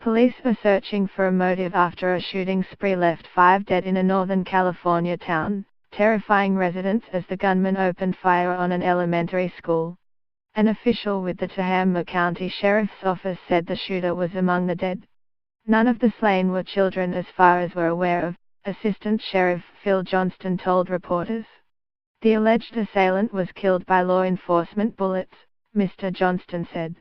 Police are searching for a motive after a shooting spree left 5 dead in a Northern California town, terrifying residents as the gunman opened fire on an elementary school. An official with the Tehama County Sheriff's Office said the shooter was among the dead. None of the slain were children as far as we're aware of, Assistant Sheriff Phil Johnston told reporters. The alleged assailant was killed by law enforcement bullets, Mr. Johnston said.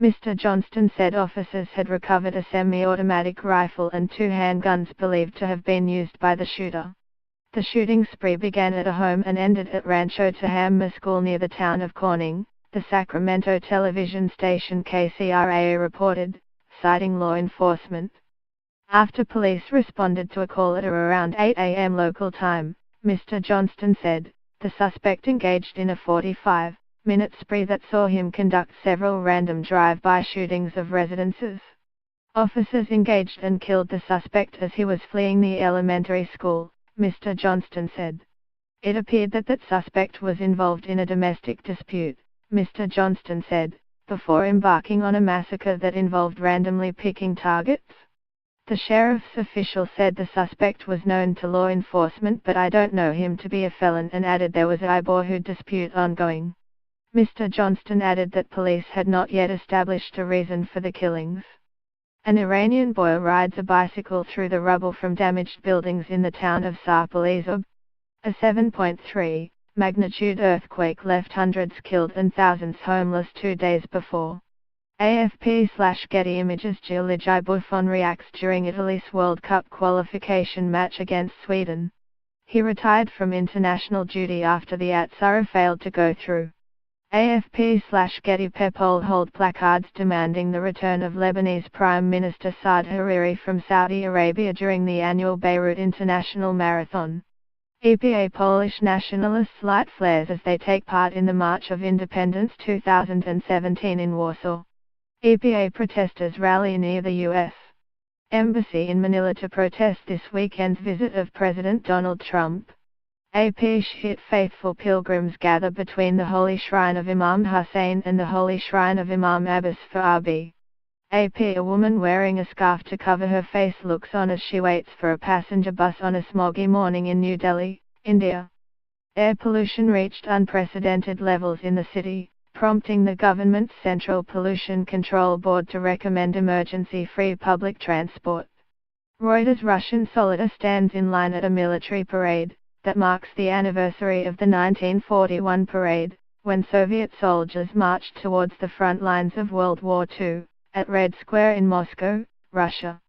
Mr. Johnston said officers had recovered a semi-automatic rifle and 2 handguns believed to have been used by the shooter. The shooting spree began at a home and ended at Rancho Tehama School near the town of Corning, the Sacramento television station KCRA reported, citing law enforcement. After police responded to a call at around 8 a.m. local time, Mr. Johnston said, the suspect engaged in a 45-minute spree that saw him conduct several random drive-by shootings of residences. Officers engaged and killed the suspect as he was fleeing the elementary school, Mr. Johnston said. It appeared that that suspect was involved in a domestic dispute, Mr. Johnston said, before embarking on a massacre that involved randomly picking targets. The sheriff's official said the suspect was known to law enforcement but I don't know him to be a felon and added there was a neighborhood dispute ongoing. Mr. Johnston added that police had not yet established a reason for the killings. An Iranian boy rides a bicycle through the rubble from damaged buildings in the town of Sarpalizub. A 7.3 magnitude earthquake left hundreds killed and thousands homeless 2 days before. AFP/Getty Images. Gianluigi Buffon reacts during Italy's World Cup qualification match against Sweden. He retired from international duty after the Azzurri failed to go through. AFP/Getty. People hold placards demanding the return of Lebanese Prime Minister Saad Hariri from Saudi Arabia during the annual Beirut International Marathon. EPA. Polish nationalists light flares as they take part in the March of Independence 2017 in Warsaw. EPA protesters rally near the U.S. Embassy in Manila to protest this weekend's visit of President Donald Trump. AP. Shiite faithful pilgrims gather between the Holy Shrine of Imam Hussein and the Holy Shrine of Imam Abbas for RB. AP. A woman wearing a scarf to cover her face looks on as she waits for a passenger bus on a smoggy morning in New Delhi, India. Air pollution reached unprecedented levels in the city, prompting the government's Central Pollution Control Board to recommend emergency-free public transport. Reuters. Russian soldier stands in line at a military parade that marks the anniversary of the 1941 parade, when Soviet soldiers marched towards the front lines of World War II, at Red Square in Moscow, Russia.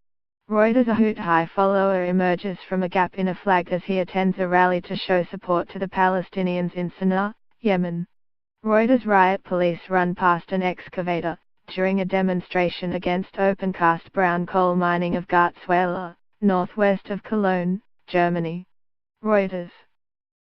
Reuters. A Houthi follower emerges from a gap in a flag as he attends a rally to show support to the Palestinians in Sana'a, Yemen. Reuters. Riot police run past an excavator during a demonstration against open-cast brown coal mining of Garzweiler, northwest of Cologne, Germany. Reuters.